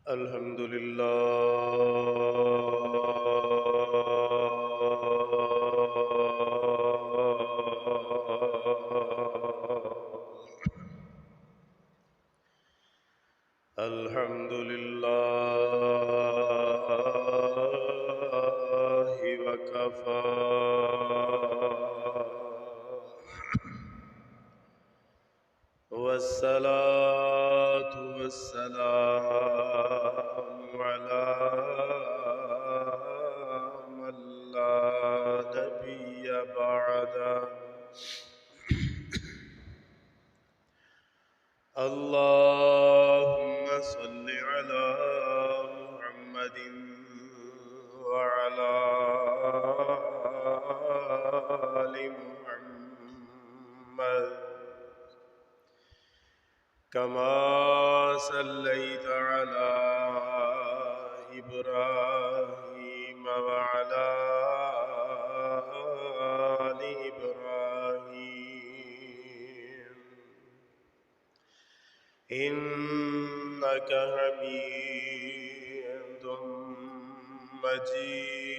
الحمد لله الحمد لله وكفى والصلاة والسلام على من لا نبي بعده اللهم صل على محمد وعلى آل محمد كما صليت على إبراهيم وعلى آل إبراهيم إنك حميد مجيد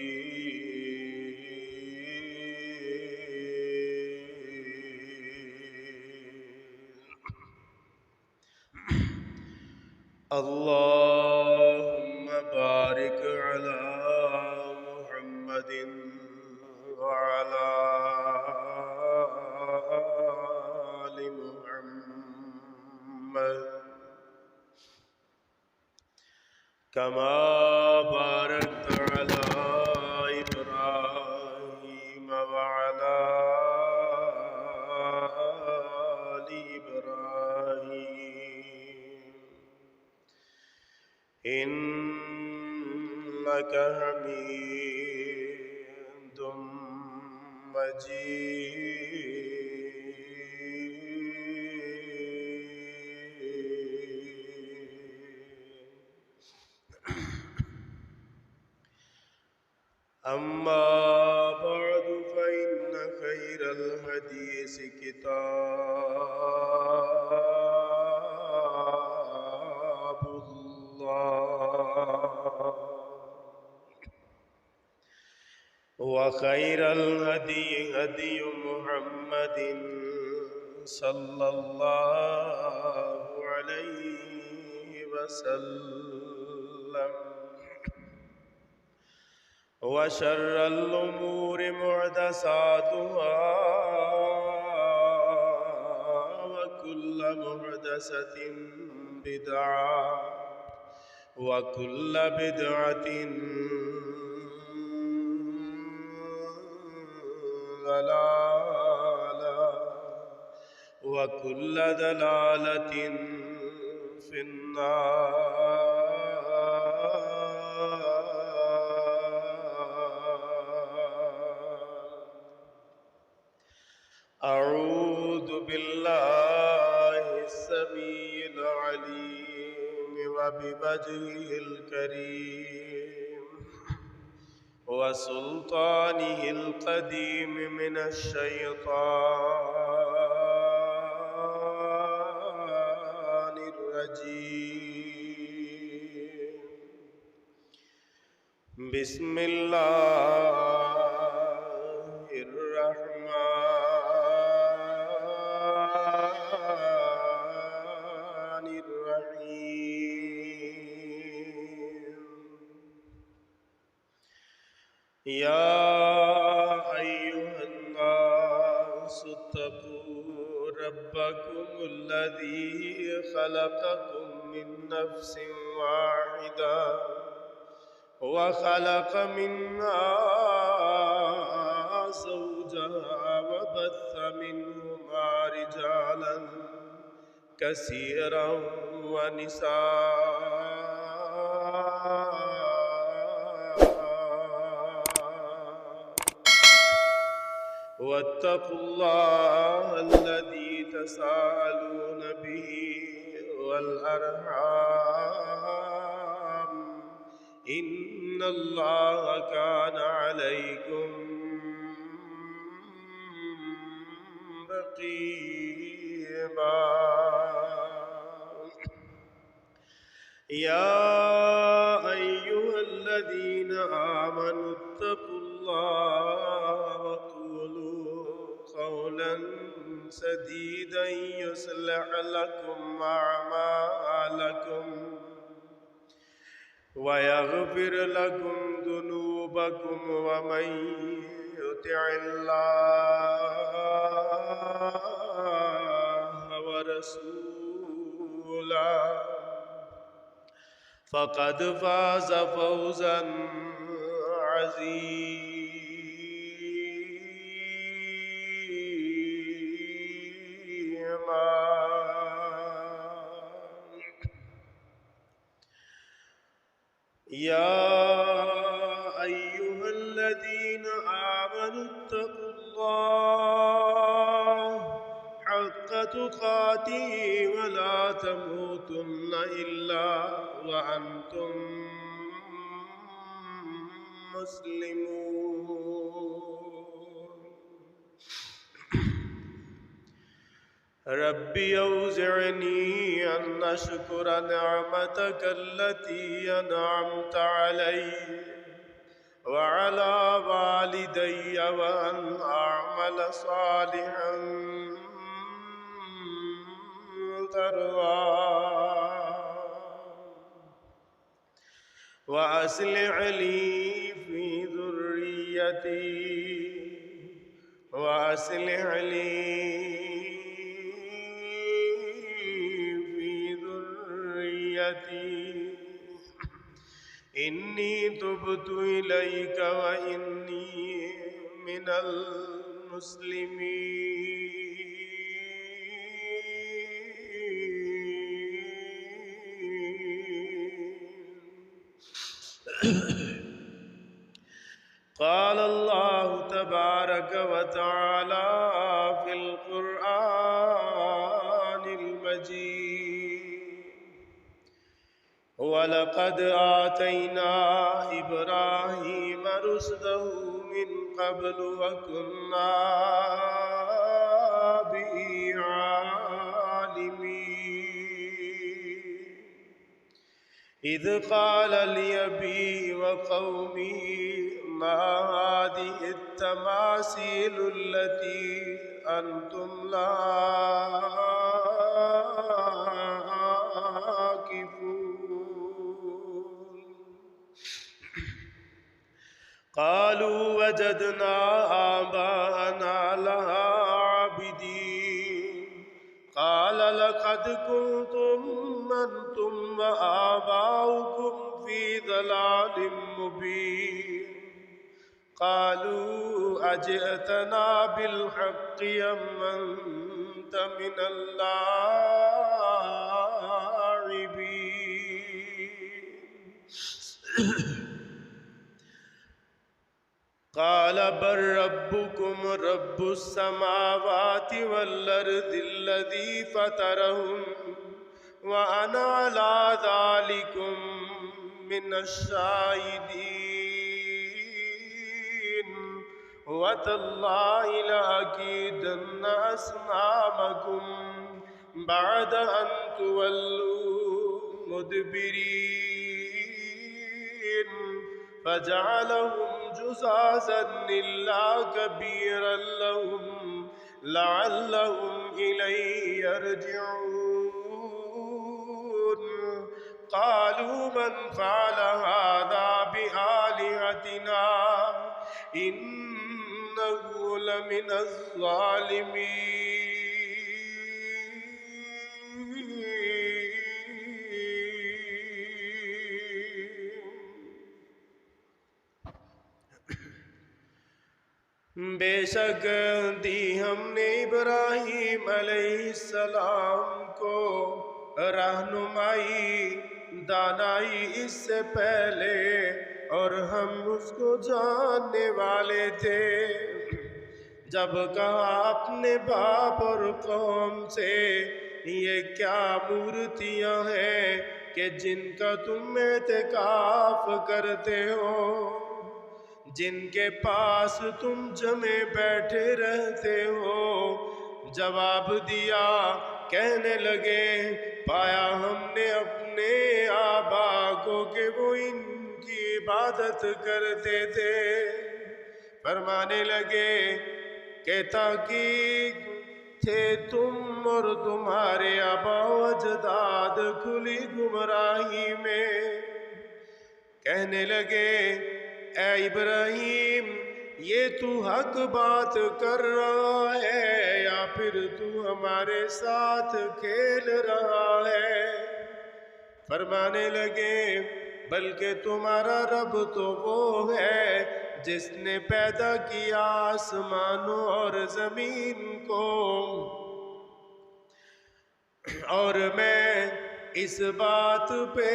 اللهم بارك على محمد وعلى آل محمد كما باركت على إبراهيم وعلى آل إبراهيم إنك حميد مجيد أما بعد فإن خير الحديث كتاب الله وخير الهدي هدي محمد صلى الله عليه وسلم وشر الأمور محدثاتها وكل محدثة بدعة وكل بدعة ضلالة وكل ضلالة في النار أعوذ بالله السميع العليم وبوجهه الكريم وسلطانه القديم من الشيطان الرجيم بسم الله الرحمن الرحيم يا أيها الناس اتقوا ربكم الذي خلقكم من نفس واحدة وخلق منها زوجها وبث منهما رجالا كثيرا ونساء واتقوا الله الذي تساءلون به والأرحام إن الله كان عليكم رقيبا يا أيها الذين آمنوا اتقوا الله وقولوا قولا سديدا يصلح لكم أعمالكم ويغفر لكم ذنوبكم ومن يطع الله ورسوله فقد فاز فوزا عظيما. يا أيها الذين آمنوا اتقوا الله حق تقاته ولا تموتن إلا وأنتم مسلمون. ربي أوزعني أن أشكر نعمتك التي أنعمت علي وعلى والدي وأن أعمل صالحا ترضاه وأصلح لي في ذريتي إني تبت إليك وإني من المسلمين. قال الله تبارك وتعالى في القرآن المجيد ولقد آتينا إبراهيم رشده من قبل وكنا به عالمين إذ قال لأبيه وقومه ما هذه التماثيل التي أنتم لها عاكفون قالوا وجدنا آباءنا لها عابدين قال لقد كنتم أنتم وآباؤكم في ضلال مبين قالوا أجئتنا بالحق أم أنت من اللاعبين قال بل ربكم رب السماوات والأرض الذي فطرهم وأنا على ذلكم من الشاهدين وتالله لأكيدن أصنامكم بعد أن تولوا مدبرين فجعلهم جزازا إلا كبيرا لهم لعلهم إليه يرجعون قالوا من فعل هذا بآلهتنا إنه لمن الظالمين بے شک دی ہم نے ابراہیم علیہ السلام کو رہنمائی دانائی اس سے پہلے اور ہم اس کو جاننے والے تھے جب کہا اپنے باپ اور قوم سے یہ کیا مورتیاں ہیں کہ جن کا تم اعتکاف کرتے ہو جن کے پاس تم جمے بیٹھے رہتے ہو جواب دیا کہنے لگے پایا ہم نے اپنے آبا کو کہ وہ ان کی عبادت کرتے تھے۔ فرمانے لگے کہ تحقیق تھے تم اور تمہارے آبا و اجداد کھلی گمراہی میں۔ کہنے لگے اے ابراہیم یہ تو حق بات کر رہا ہے یا پھر تو ہمارے ساتھ کھیل رہا ہے؟ فرمانے لگے بلکہ تمہارا رب تو وہ ہے جس نے پیدا کیا آسمانوں اور زمین کو، اور میں اس بات پہ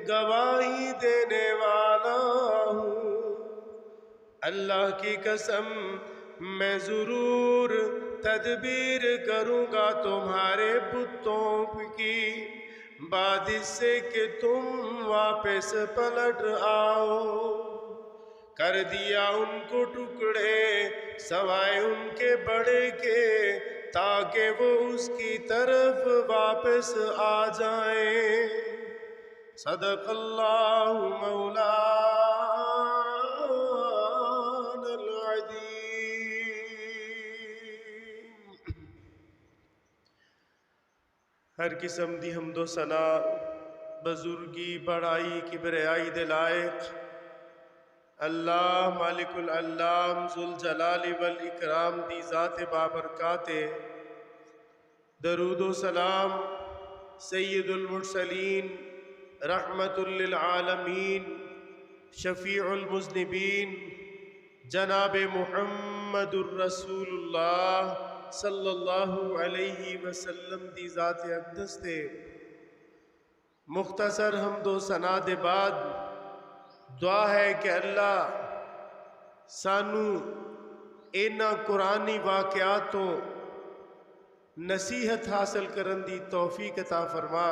گواہی دینے والا ہوں۔ اللہ کی قسم میں ضرور تدبیر کروں گا تمہارے بتوں کی بعد اس سے کہ تم واپس پلٹ آؤ۔ کر دیا ان کو ٹکڑے سوائے ان کے بڑے کے تاکہ وہ اس کی طرف واپس آ جائیں۔ صدق اللہ مولانا العظیم۔ ہر قسم دی حمد و ثنا بزرگی بڑائی کبریائی دے لائق اللہ مالک العلام ذوالجلال والاکرام دی ذات بابرکات۔ درود و سلام سید المرسلین رحمت للعالمین شفیع المذنبین جناب محمد الرسول اللہ صلی اللہ علیہ وسلم دی ذات اقدس تے۔ مختصر حمد و ثنا دے بعد دعا ہے کہ اللہ سانو اینا قرآنی واقعاتوں نصیحت حاصل کرن دی توفیق عطا فرما۔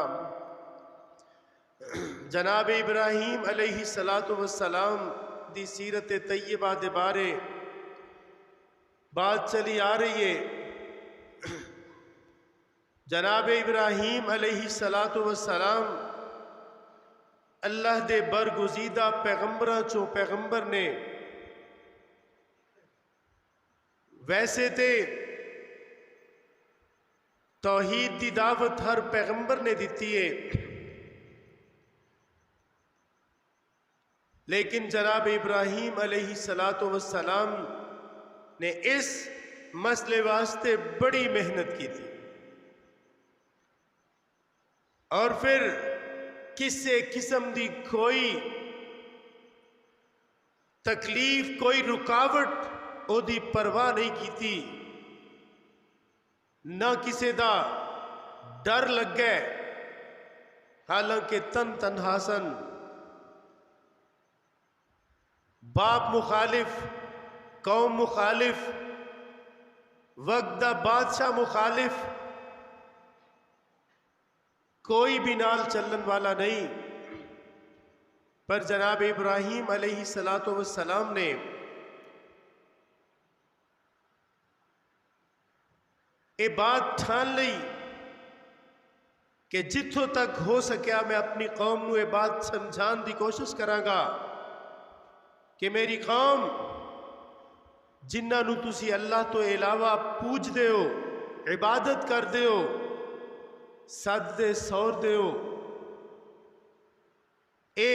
جناب ابراہیم علیہ السلام دی سیرت طیبہ دے بارے بات چلی آ رہی ہے۔ جناب ابراہیم علیہ السلام اللہ دے برگزیدہ پیغمبراں چوں پیغمبر نے۔ ویسے تے توحید دی دعوت ہر پیغمبر نے دیتی ہے، لیکن جناب ابراہیم علیہ السلام نے اس مسئلے واسطے بڑی محنت کی تھی، اور پھر کسی قسم دی کوئی تکلیف کوئی رکاوٹ او دی پرواہ نہیں کی تھی، نہ کسی دا ڈر لگ گئے، حالانکہ تنہا سن، باپ مخالف، قوم مخالف، وقت دا بادشاہ مخالف، کوئی بھی نال چلن والا نہیں، پر جناب ابراہیم علیہ السلام نے یہ بات ٹھان لئی کہ جتھوں تک ہو سکیا میں اپنی قوم نو یہ بات سمجھان دی کوشش کراں گا کہ میری قوم جنہاں نو تسی اللہ تو علاوہ پوج دے ہو، عبادت کر دے ہو، سجدے سور دے ہو، اے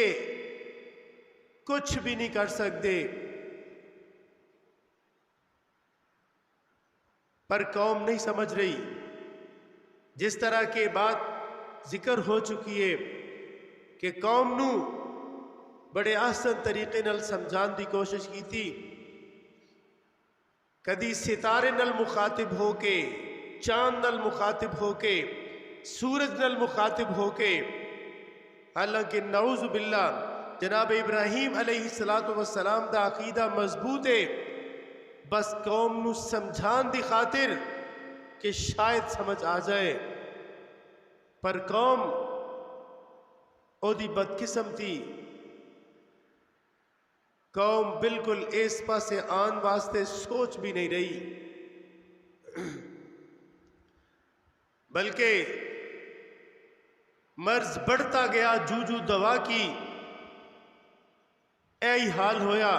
کچھ بھی نہیں کر سکتے، پر قوم نہیں سمجھ رہی۔ جس طرح کے بات ذکر ہو چکی ہے کہ قوم نو بڑے آسان طریقے نال سمجھان دی کوشش کی تھی، کدی ستارے نال مخاطب ہو کے، چاند نال مخاطب ہو کے، سورج نال مخاطب ہو کے، حالانکہ نعوذ باللہ جناب ابراہیم علیہ السلام دا عقیدہ مضبوط ہے، بس قوم نو سمجھان دی خاطر کہ شاید سمجھ آ جائے، پر قوم او دی بدقسمتی، قوم بالکل اس پاسے آن واسطے سوچ بھی نہیں رہی، بلکہ مرض بڑھتا گیا، جو دوا کی اے ہی حال ہویا۔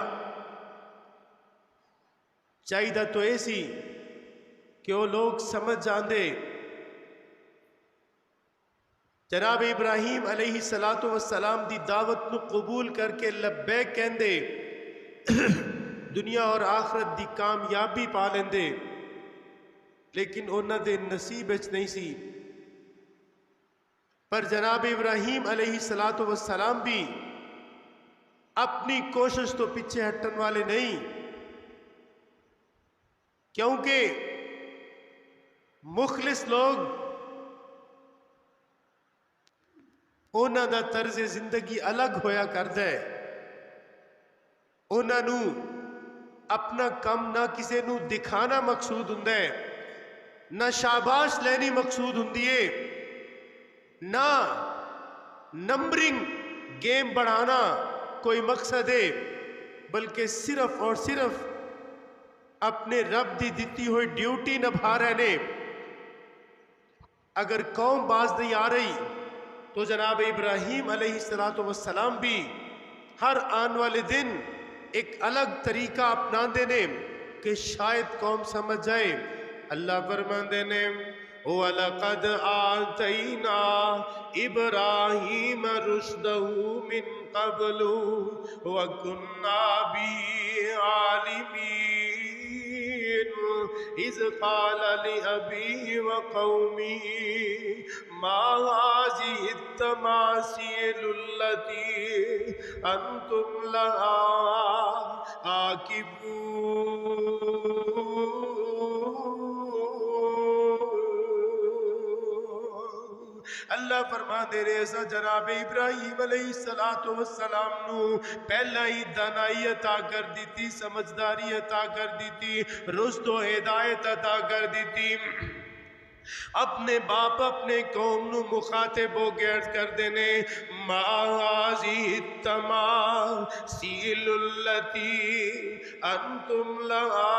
چاہیے تو ایسی کہ وہ لوگ سمجھ جاندے جناب ابراہیم علیہ السلام دی دعوت نو قبول کر کے لبیک کہندے دنیا اور آخرت دی کامیابی پا لیندے، لیکن انہاں دے نصیب وچ نہیں سی۔ پر جناب ابراہیم علیہ السلام بھی اپنی کوشش تو پیچھے ہٹن والے نہیں، کیونکہ مخلص لوگ انہاں دا طرز زندگی الگ ہویا کردا ہے۔ انہاں نو اپنا کم نہ کسے نو دکھانا مقصود ہوندا ہے، نہ شاباش لینی مقصود ہوندی ہے، نہ نمبرنگ گیم بڑھانا کوئی مقصد ہے، بلکہ صرف اور صرف اپنے رب دی دتی ہوئی ڈیوٹی نبھا رہے نے۔ اگر قوم باز نہیں آ رہی تو جناب ابراہیم علیہ السلام بھی ہر آن والے دن ایک الگ طریقہ اپنا دینے کہ شاید قوم سمجھ جائے۔ اللہ فرماندے نے وَلَقَدْ آتَيْنَا إِبْرَاهِيمَ رُشْدَهُ مِنْ قَبْلُ وَكُنَّا بِهِ عَالِمِينَ إِذْ قَالَ لِأَبِيهِ وَقَوْمِهِ مَا هَٰذِهِ التَّمَاثِيلُ الَّتِي أَنْتُمْ لَهَا عَاكِفُونَ۔ اللہ فرما دے رہے ایسا جناب ابراہیم علیہ السلام نو پہلا ہی دانائی عطا کر دیتی، سمجھداری عطا کر دیتی، رشد و ہدایت عطا کر دیتی۔ اپنے باپ اپنے قوم نو مخاطب ہو گئے کر دینے ما هذه التماثيل التي انتم لها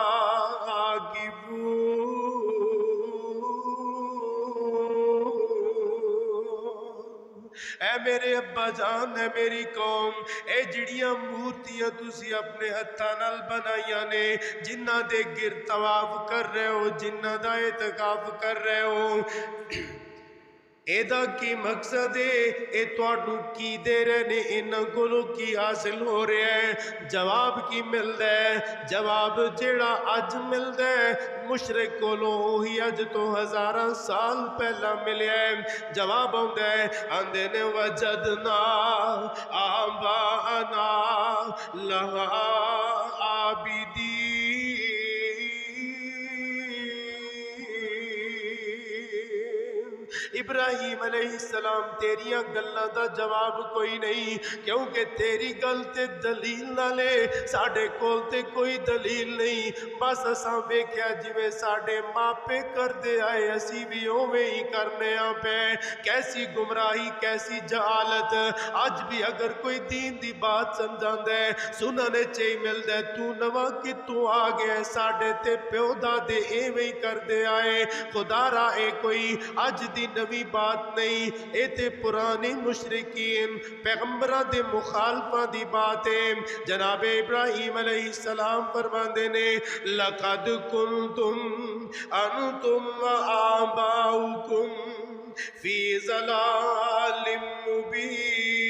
عاكفون۔ اے میرے ابا جان، اے میری قوم، اے جڑیاں مورتیاں تسی اپنے ہتھاں نال بنائیاں نے، جنہاں دے گرد طواف کر رہے ہو، جنہاں دا اعتکاف کر رہے ہو، ایدہ کی مقصد ہے اے توڑنو کی دے رہنے، انہاں کولو کی حاصل ہو رہے ہیں؟ جواب کی مل دے، جواب جیڑا اج مل دے مشرک کولو ہی اج تو ہزاراں سال پہلا ملے ہیں۔ جواب ہوندے آندے نے وجدنا آباءنا لہا عابدین۔ ابراہیم علیہ السلام تیریاں گلاں دا جواب کوئی نہیں، کیونکہ تیری گل تے دلیل نہ لے، ساڑھے کول تے کوئی دلیل نہیں، بس اساں ویکھیا جویں ساڑھے ماپے کر دے آئے اسی بھی اوویں ہی کرنے آ پے۔ کیسی گمراہی، کیسی جہالت! آج بھی اگر کوئی دین دی بات سمجھاندا ہے سننے چاہی ملدا ہے، تو نواں کتوں آ گیا، ساڑھے تے پیو دادے ایویں ہی کر دے آئے۔ خدا را اے کوئی اج دی نوی بات نہیں، اے تے پرانے مشرکین پیغمبرہ دے مخالفہ دی بات ہے۔ جناب ابراہیم علیہ السلام فرماندے نے لَقَدْ كُنْتُمْ أَنْتُمْ وَآبَاؤُكُمْ فِي ضَلَالٍ مُبِينٍ۔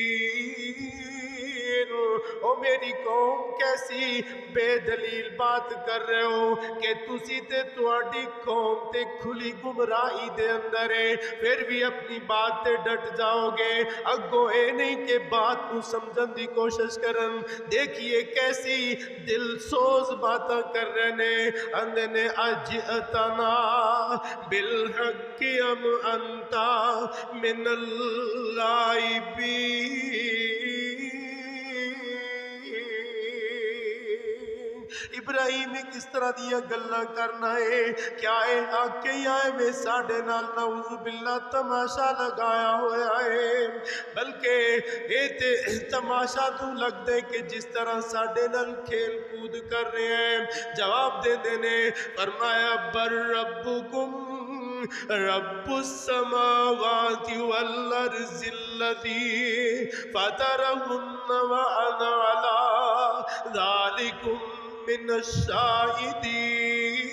او میری قوم کیسی بے دلیل بات کر رہے ہو کہ تسی تے تواڈی قوم تے کھلی گمراہی دے اندر ہے، پھر بھی اپنی بات تے ڈٹ جاؤ گے۔ اگو اے نہیں کہ بات کو سمجھن دی کوشش کرن، دیکھئے کیسی دل سوز باتاں کر رہے نے۔ اندے نے اجئتنا بالحق ام انتا من اللاعبین۔ ابراہیم کس طرح دیا گلاں کرنا ہے؟ کیا اے آکے آئے میں ساڑھے نال نعوذ باللہ تماشا لگایا ہویا ہے؟ بلکہ اے تے تماشا تو لگ دے کہ جس طرح ساڑھے نال کھیل کود کر رہے ہیں۔ جواب دے دینے فرمایا بر ربکم رب السماوات والارض الذی فطرهن وانا علی ذالکم من الشاہدین۔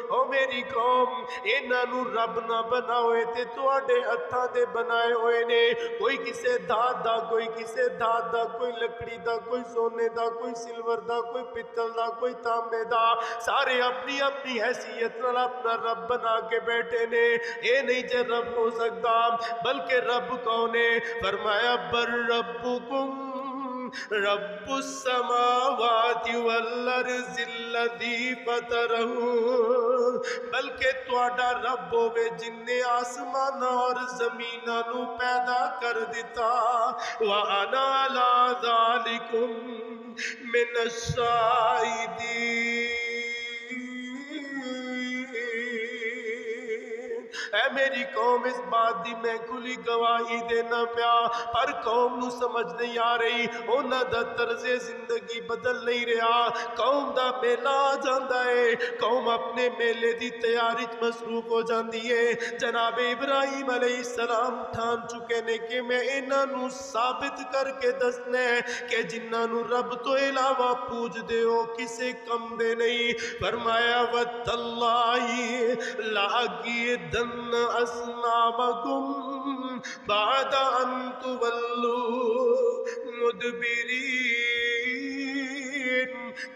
او میری قوم، انہاں نو رب نہ بناؤے تے تواڈے ہتھاں دے بنائے ہوئے نے، کوئی کسے دھات دا، کوئی کسے دھات دا، کوئی لکڑی دا، کوئی سونے دا، کوئی سلور دا، کوئی پتل دا، کوئی تانبے دا، سارے اپنی اپنی حیثیت نال اپنا رب بنا کے بیٹھے نے۔ اے نہیں جے رب ہو سکتا، بلکہ رب کون ہے؟ فرمایا بر ربکم رب السماوات والارض الذی فطرہ، بلکہ تواڈا رب ہوے جن نے آسمان اور زمیناں نو پیدا کر دیتا۔ وانا علی ذالکم من الشاہدین۔ اے میری قوم، اس بات دی میں کھلی گواہی دینا پیا، پر قوم نو سمجھ نہیں آ رہی، انہاں دا طرز زندگی بدل نہیں رہا۔ قوم دا میلہ آ جاندا ہے، قوم اپنے میلے دی تیاری مصروف ہو جاندی ہے۔ جناب ابراہیم علیہ السلام ٹھان چکے نے کہ میں انہاں نو ثابت کر کے دسنا ہے کہ جنہاں نو رب تو علاوہ پوج دے ہو کسے کم دے نہیں۔ فرمایا وَتَاللَّهِ لَأَكِيدَنَّ أَصْنَامَكُمْ بَعْدَ أَن تُوَلُّوا مُدْبِرِينَ۔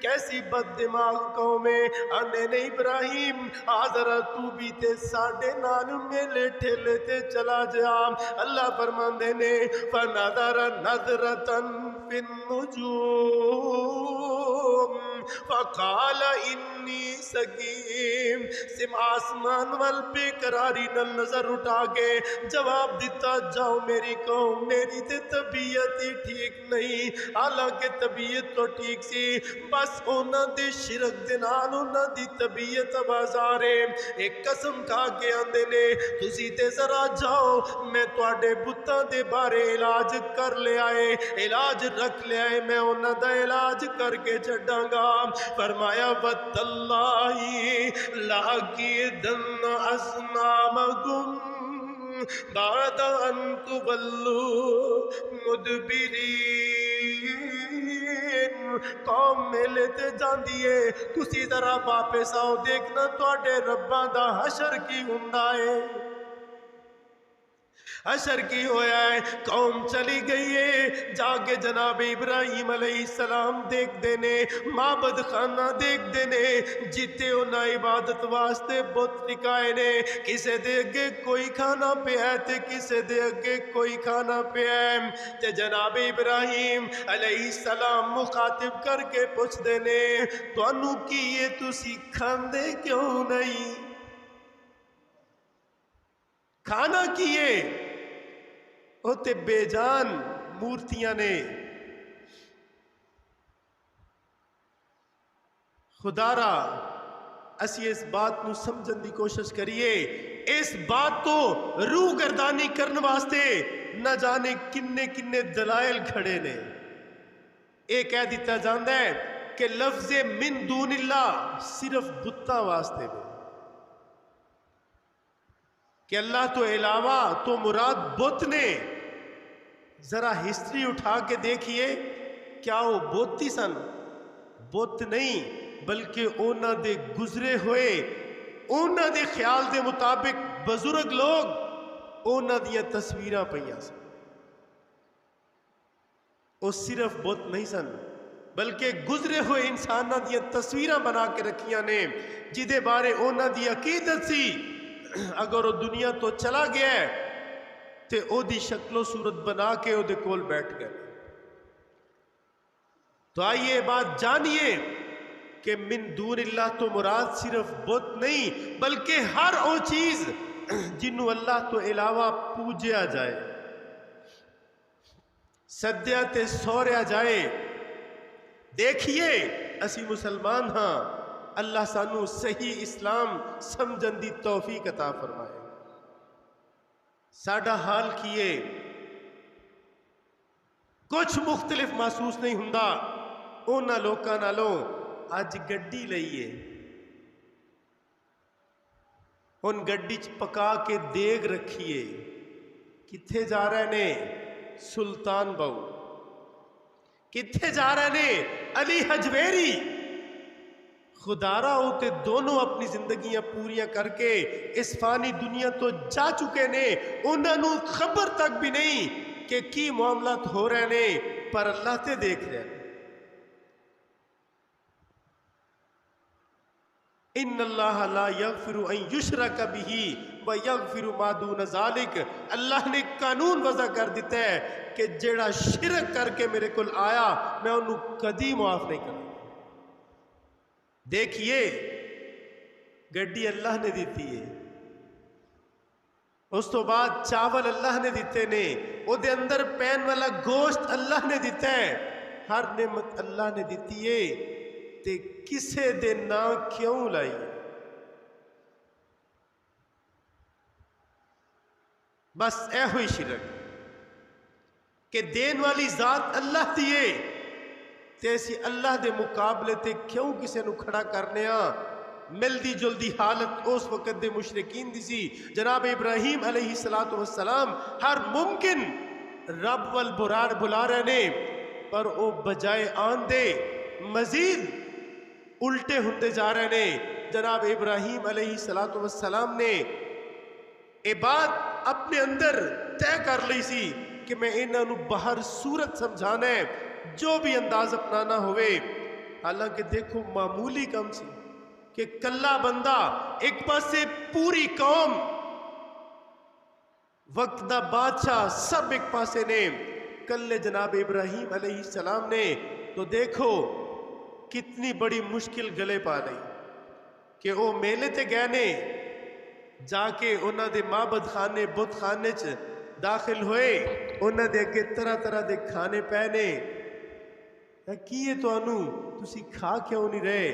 کیسی بد دماغ قوم ہے، آنے نے ابراہیم آذرا تو بھی تے ساڑھے نال میلے ٹھیلے تے چلا جا۔ اللہ فرماندے نے فَنَظَرَ نَظْرَةً فِي النُّجُومِ فَقَالَ إِنِّي سَقِيمٌ۔ آسمان وال بے قراری نال نظر اٹھا کے جواب دیتا، جاؤ میری قوم، میری تے طبیعت ہی ٹھیک نہیں۔ حالانکہ طبیعت تو ٹھیک سی، بس انہاں دے شرک دے نال انہاں دی طبیعت آوازارے۔ ایک قسم کھا کے آندے نے تسی تے ذرا جاؤ، میں تواڈے بتاں دے بارے علاج کر لے آئے، علاج رکھ لے آئے، میں انہاں دا علاج کر کے چھڈاں گا۔ فرمایا وَتَاللَّهِ لَأَكِيدَنَّ أَصْنَامَكُمْ بَعْدَ أَن تُوَلُّوا مُدْبِرِينَ۔ قوم میلے تے جاندی ہے، تسی ذرا واپس آؤ، دیکھنا تواڈے رباں دا حشر کی ہوندا ہے۔ حشر کی ہویا ہے، قوم چلی گئی ہے، جا کے جناب ابراہیم علیہ السلام دیکھ دینے، معبد خانہ دیکھ دینے، جیتے انہاں عبادت واسطے بت ٹکائے نے، کسے دے اگے کوئی کھانا پہ ہے تے کسے دے اگے کوئی کھانا پہ ہے۔ تے جناب ابراہیم علیہ السلام مخاطب کر کے پوچھ دینے، تانوں کی یہ تسی کھاندے کیوں نہیں؟ کھانا کیے ہوتے بے جان مورتیاں نے۔ خدا را اسی اس بات نو سمجھن دی کوشش کریے، اس بات تو روح گردانی کرنے واسطے نہ جانے کنے کنے دلائل کھڑے نے۔ ایک کہہ دیتا جاندہ ہے کہ لفظ من دون اللہ صرف بتاں واسطے میں، کہ اللہ تو علاوہ تو مراد بت نے۔ ذرا ہسٹری اٹھا کے دیکھئے، کیا وہ بت ہی سن؟ بت نہیں، بلکہ اونا دے گزرے ہوئے، اونا دے خیال دے مطابق بزرگ لوگ اونا دیا تصویرہ پہیا سن۔ وہ صرف بت نہیں سن، بلکہ گزرے ہوئے انسانہ دیا تصویرہ بنا کے رکھیاں نے، جدے بارے اونا دی عقیدت سی اگر وہ دنیا تو چلا گیا ہے تے او دی شکل و صورت بنا کے او دے کول بیٹھ گئے۔ تو آئیے بات جانیے کہ من دون اللہ تو مراد صرف بت نہیں، بلکہ ہر او چیز جنہوں اللہ تو علاوہ پوجیا جائے، سدیا تے سوریا جائے۔ دیکھیے اسی مسلمان ہاں، اللہ سانو صحیح اسلام سمجھن دی توفیق عطا فرمائے۔ ساڈا حال کیے کچھ مختلف محسوس نہیں ہوندا اونا لوکاں نالوں۔ اج گڈی لئیے، ہن گڈی چ پکا کے دیگ رکھیے، کتھے جا رہے نے؟ سلطان بہو۔ کتھے جا رہے نے؟ علی حجویری۔ خدارا ہوتے دونوں اپنی زندگیاں پوریاں کر کے اس فانی دنیا تو جا چکے نے، انہوں نے خبر تک بھی نہیں کہ کی معاملات ہو رہے نے، پر اللہ تے دیکھ رہے ہیں۔ ان اللہ لا یغفر ان یشرک بہ ویغفر ما دون ذالک۔ اللہ نے قانون وضع کر دیتا ہے کہ جیڑا شرک کر کے میرے کول آیا میں انہوں کدی معاف نہیں کروں۔ دیکھیے گڈی اللہ نے دیتی ہے، اس تو بعد چاول اللہ نے دیتے نے، او دے اندر پین والا گوشت اللہ نے دیتا ہے، ہر نعمت اللہ نے دیتی ہے، تے کسے دے نا کیوں لائی؟ بس اے ہوئی شرک کہ دین والی ذات اللہ دیئے تے اسی اللہ دے مقابلے تے کیوں کسے نو کھڑا کرنے آ؟ ملدی جلدی حالت اس وقت دے مشرکین دی سی۔ جناب ابراہیم علیہ السلام ہر ممکن رب والبرار بلا رہے نے، پر او بجائے آن دے مزید الٹے ہوتے جا رہے نے۔ جناب ابراہیم علیہ السلام نے اے بات اپنے اندر طے کر لی سی کہ میں انہاں نو باہر صورت سمجھانا ہے، جو بھی انداز اپنانا ہوئے۔ حالانکہ دیکھو معمولی کم سی کہ کلا بندہ ایک پاسے پوری قوم، وقت دا بادشاہ سب ایک پاسے نے، کلے جناب ابراہیم علیہ السلام نے تو دیکھو کتنی بڑی مشکل گلے پا لئی کہ وہ میلے تے گئے نے، جا کے انہاں دے معبد خانے بت خانے چ داخل ہوئے، انہاں دے اگے طرح طرح دے کھانے پینے، کیے تو انو تسی کھا کیوں نہیں رہے؟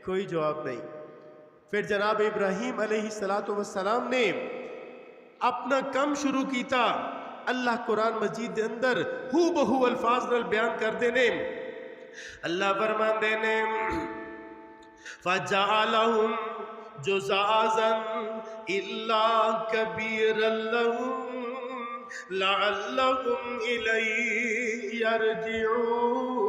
کوئی جواب نہیں۔ پھر جناب ابراہیم علیہ السلام نے اپنا کم شروع کیتا۔ اللہ قرآن مجید دے اندر ہو بہو الفاظ نال بیان کر دینے، اللہ فرمان دینے فَجَعَلَهُمْ جُزَازًا إِلَّا كَبِيرًا لَهُمْ لَعَلَّهُمْ إِلَيْهِ يَرْجِعُونَ۔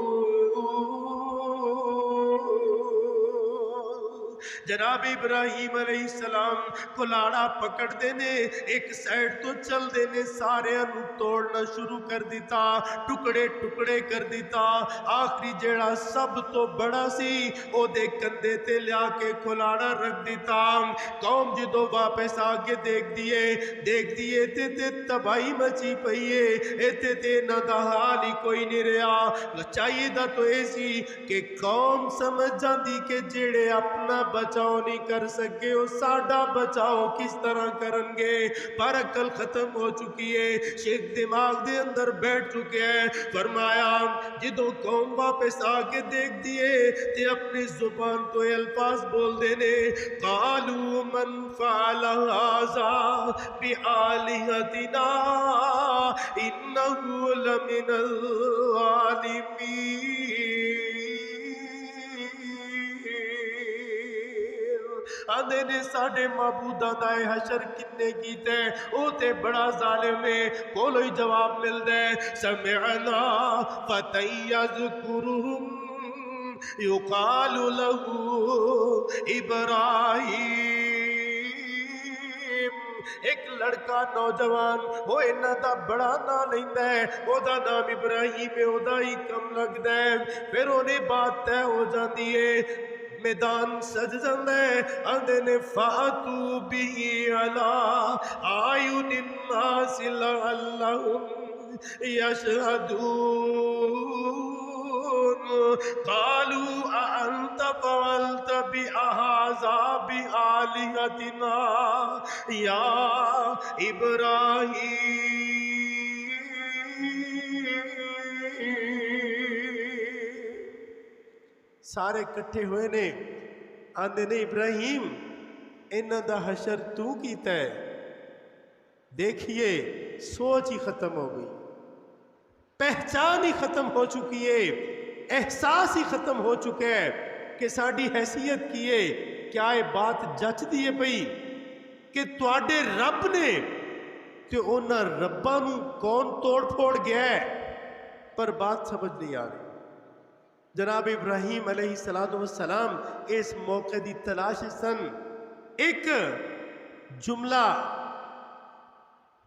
جناب ابراہیم علیہ السلام کلاڑا پکڑ دینے، ایک سائڈ تو چل دینے، سارے انو توڑنا شروع کر دیتا، ٹکڑے ٹکڑے کر دیتا، آخری جیڑا سب تو بڑا سی او دے کندے تے لیا کے کلاڑا رکھ دیتا۔ قوم جدو واپس آگے دیکھ دیئے تے تباہی مچی پئیے، ایتے تے نہ دا حال ہی کوئی نہیں رہا۔ چاہیے دا تو ایسی کہ قوم سمجھ جاندی کہ جیڑے اپنا بچاؤ نہیں کر سکے وہ ساڈا بچاؤ کس طرح کرن گے، پر عقل ختم ہو چکی ہے، شیخ دماغ دے اندر بیٹھ چکے ہیں۔ فرمایا جدو قوم واپس آگے دیکھ دیئے تے اپنی زبان تو الفاظ بول دینے، قالوا من فعل هذا بآلهتنا انه لمن الظالمین۔ آدھے نے ساڑھے معبودہ دائے حشر کتنے کیتے او تے بڑا ظالم ہے، کولوئی جواب مل دے سمعنا فتى يذكرهم يقال له ابراہیم۔ ایک لڑکا نوجوان وہ انہاں دا بڑا نام لیندہ ہے، او دا نام ابراہیم ہے، او دا ہی کم لگ دے، پھر انہیں بات تے ہو جاندی ہے، میدان سج جاندے، آندے نے فَأْتُوا بِهِ عَلَىٰ أَعْيُنِ النَّاسِ لَعَلَّهُمْ يَشْهَدُونَ قَالُوا أَأَنْتَ فَعَلْتَ بِهَٰذَا بِآلِهَتِنَا يَا إِبْرَاهِيمُ۔ سارے کٹھے ہوئے نے، آندے نے ابراہیم انہاں دا حشر تو کیتا ہے۔ دیکھئے سوچ ہی ختم ہو گئی، پہچان ہی ختم ہو چکی ہے، احساس ہی ختم ہو چکے ہے کہ ساڑی حیثیت کیے، کیا یہ بات جچ دیئے پئی؟ کہ تواڈے رب نے تے انہاں رباں نوں کون توڑ پھوڑ گیا ہے، پر بات سمجھ نہیں آ رہی۔ جناب ابراہیم علیہ السلام اس موقع دی تلاش سن، ایک جملہ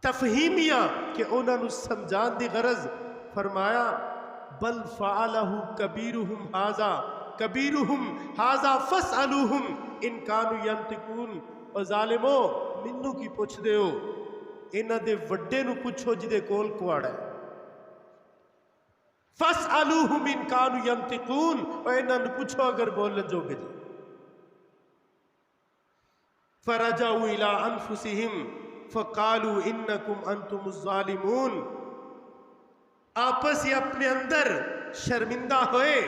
تفہیمیہ کہ انہاں نوں سمجھان دی غرض فرمایا بل فعلہ کبیرہم ھذا فاسألوہم ان کانوا ینطقون۔ او ظالمو مینوں کی پوچھ دے ہو، انہاں دے وڈے نوں پوچھو جدے کول کواڑا ہے۔ فاسألوہم ان کانوا ینطقون، اور انہاں نوں پوچھو اگر بولن جو گے۔ فرجعوا الی انفسہم فقالوا انکم انتم الظالمون۔ آپس ہی اپنے اندر شرمندہ ہوئے،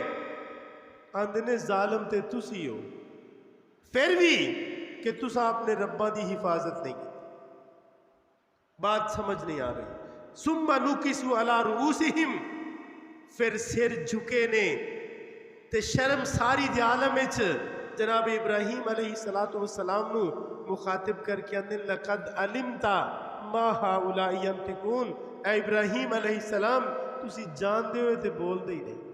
آندے نے ظالم تے تسی ہو، پھر بھی کہ تسا اپنے رباں دی حفاظت نہیں کی۔ بات سمجھ نہیں آ رہی۔ ثم نکسوا علی رؤوسہم، پھر سر جھکے نے تے شرم ساری دی عالم وچ جناب ابراہیم علیہ السلام نو مخاطب کر کے اندے لقد علمت ما ہؤلاء ینطقون۔ اے ابراہیم علیہ السلام تسی جان دے ہوئے تے بول دے ہی نہیں۔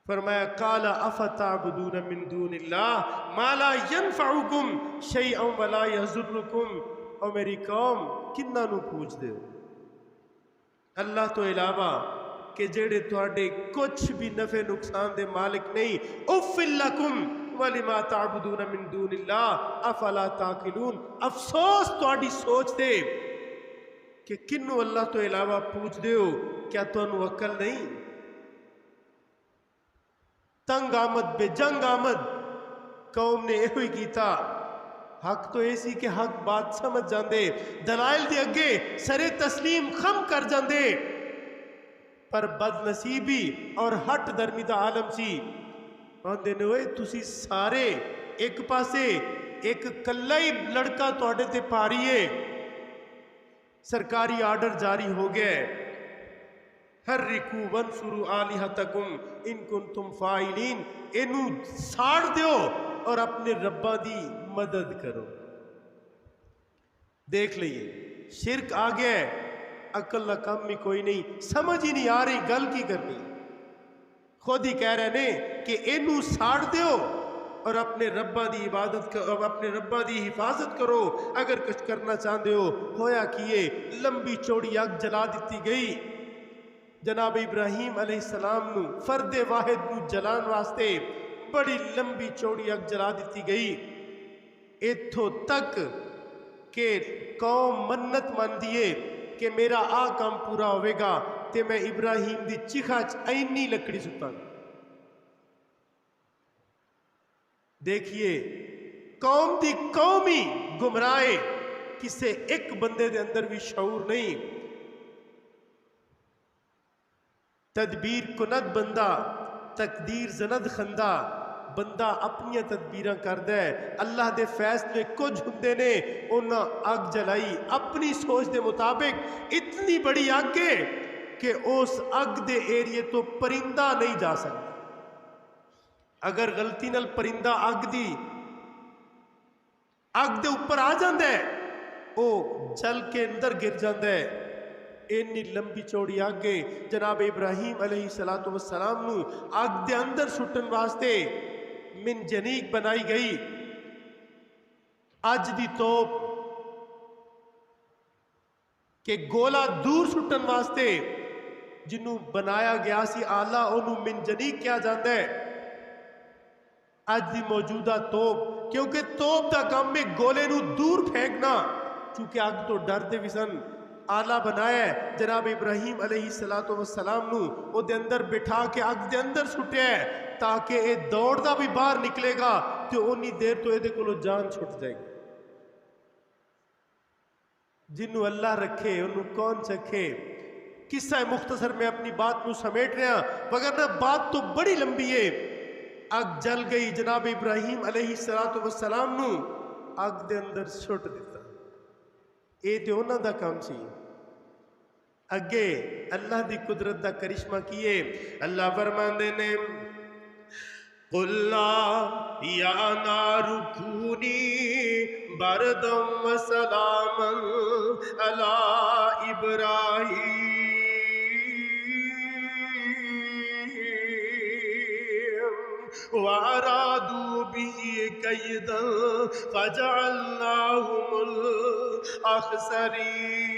فرمایا قال افتعبدون من دون اللہ ما لا ينفعکم شیئا ولا یضرکم۔ اور میری قوم کنہ نو پوچھ دے ہو اللہ تو علاوہ کہ جڑے تواڈے کچھ بھی نفع نقصان دے مالک نہیں۔ اف لکم ولما تعبدون من دون اللہ افلا تعقلون۔ افسوس تواڈی سوچ دے کہ کنو اللہ تو علاوہ پوچھ دے ہو، کیا تانوں عقل نہیں؟ تنگ آمد بے جنگ آمد قوم نے یہ ہوئی کیتا۔ حق تو ایسی کہ حق بات سمجھ جاندے، دلائل دے اگے سرے تسلیم خم کر جاندے، پر بد نصیبی اور ہٹ درمی دا عالم سی۔ آندے نے ہوئے تسی سارے ایک پاسے ایک کلائی لڑکا توڑے تے پاریے، سرکاری آرڈر جاری ہو گئے حرکو ونصرو آلہتکم ان کنتم فاعلین۔ انہوں ساڑ دیو اور اپنے ربا دی مدد کرو۔ دیکھ لئیے شرک آ گیا ہے، عقل کم میں کوئی نہیں، سمجھ ہی نہیں آ رہی گل کی کرنی۔ خود ہی کہہ رہے نے کہ انہوں ساڑ دیو اور اپنے ربا دی عبادت کرو، اپنے ربا دی حفاظت کرو اگر کچھ کرنا چاہتے ہو۔ ہویا کیے لمبی چوڑی آگ جلا دیتی گئی۔ جناب ابراہیم علیہ السلام نو فرد واحد نو جلان واسطے بڑی لمبی چوڑی آگ جلا دیتی گئی، ایتھوں تک کہ قوم منت مان دیے کہ میرا آ کام پورا ہوئے گا تے میں ابراہیم دی چیخا اینی لکڑی ستا۔ دیکھیے قوم دی قومی گمراہے، کسے ایک بندے دے اندر بھی شعور نہیں۔ تدبیر کند بندہ تقدیر زند خندہ، بندہ اپنی تدبیراں کردہ ہے، اللہ دے فیصلے کچھ ہندے نے۔ انہاں آگ جلائی اپنی سوچ دے مطابق، اتنی بڑی آگ ہے کہ اس آگ دے ایریے تو پرندہ نہیں جا سکتا۔ اگر غلطی نال پرندہ آگ دی آگ دے اوپر آ جاندہ ہے، او جل کے اندر گر جاندہ ہے۔ اینی لمبی چوڑی آگے جناب ابراہیم علیہ السلام نو آگ دے اندر سٹن واسطے من جنیق بنائی گئی۔ اج دی توپ کہ گولا دور سٹن واسطے جنوں بنایا گیا سی آلہ، انہوں من جنیق کیا جاندہ ہے۔ اج دی موجودہ توپ، کیونکہ توپ دا کام میں گولے نو دور پھینکنا، چونکہ آگ تو ڈر دے بھی سن، آلہ بنایا ہے جناب ابراہیم علیہ السلام نو او دے اندر بٹھا کے آگ دے اندر سٹیا ہے تاکہ اے دوڑ دا بھی باہر نکلے گا تو انہی دیر تو اے دے کلو جان چھٹ جائے گی۔ جنہوں اللہ رکھے انہوں کون چکھے۔ قصہ مختصر میں اپنی بات نو سمیٹ رہے ہیں، وگرنہ بات تو بڑی لمبی ہے۔ آگ جل گئی، جناب ابراہیم علیہ السلام نو آگ دے اندر چھٹ دیتا۔ اے تے انہاں دا کام سی۔ اگے اللہ دی قدرت دا کرشمہ کیے۔ اللہ فرماندے نے قلنا یا نار کونی بردا وسلاما علی ابراہیم وارادوا به کیدا فجعلناهم الاخسرین۔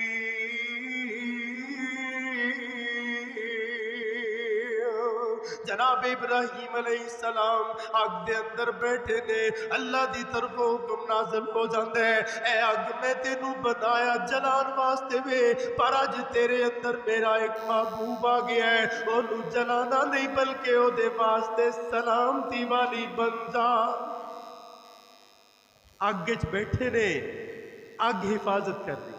جناب ابراہیم علیہ السلام اگ دے اندر بیٹھے نے، اللہ دی طرف حکم نازل ہو جاندے ہے، اے اگ میں تینوں بنایا جلان واسطے وے، پر اج تیرے اندر میرا ایک محبوب آ گیا ہے، اونوں جلانا نہیں بلکہ او دے واسطے سلامتی والی بن جا۔ اگ وچ بیٹھے نے، اگ حفاظت کر دی۔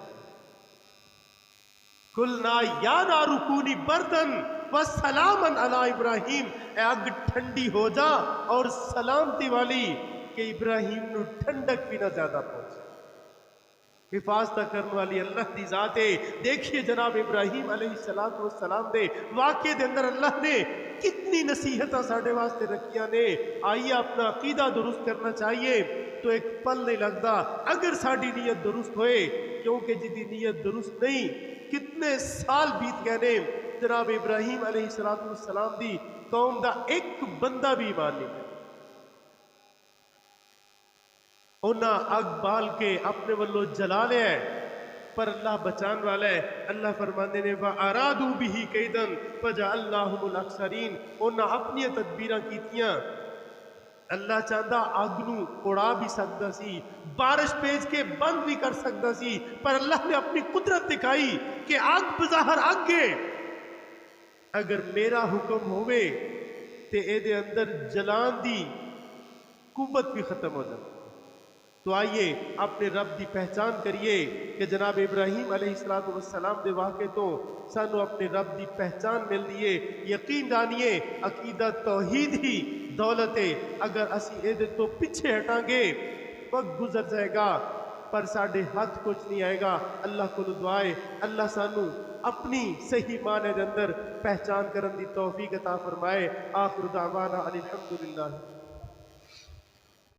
قلنا یا نار کونی بردن وسلاما علی ابراہیم، اے اگ ٹھنڈی ہو جا اور سلامتی والی کہ ابراہیم نو ٹھنڈک بھی نہ زیادہ پہنچے۔ حفاظت کرنے والی اللہ دی ذات ہے۔ دیکھیے جناب ابراہیم علیہ السلام دے واقعے دے اندر اللہ نے کتنی نصیحتاں ساڈے واسطے رکھیاں نے۔ آئیے اپنا عقیدہ درست کرنا چاہیے تو ایک پل نہیں لگتا اگر ساڈی نیت درست ہوئے، کیونکہ جدی نیت درست نہیں کتنے سال بیت گئے نے، جناب ابراہیم علیہ السلام دی قوم دا ایک بندہ بھی ایمان نہیں ہے۔ انہاں اگ بال کے اپنے ولو جلا لیا ہے، پر اللہ بچان والا ہے۔ اللہ فرماندے نے وَأَرَادُوا بِهِ كَيْدًا فَجَعَلْنَاهُمُ الْأَخْسَرِينَ، انہاں اپنی تدبیراں کیتیاں۔ اللہ چاہتا اگ نو اڑا بھی سکتا سی، بارش بھیج کے بند بھی کر سکتا سی، پر اللہ نے اپنی قدرت دکھائی کہ آگ بظاہر آگ ہے، اگر میرا حکم ہوئے تے اے دے اندر جلان دی قوت بھی ختم ہو جائے۔ تو آئیے اپنے رب دی پہچان کریے کہ جناب ابراہیم علیہ السلام دے واقعے تو سانو اپنے رب دی پہچان مل دیئے۔ یقین جانیے عقیدہ توحید ہی دولت ہے، اگر اسی اے دے تو پیچھے ہٹاں گے وقت گزر جائے گا پر ساڑھے ہاتھ کچھ نہیں آئے گا۔ اللہ کو دعائے اللہ سانو اپنی صحیح معنی دے اندر پہچان کرن دی توفیق عطا فرمائے۔ آخر دعوانا الحمدللہ۔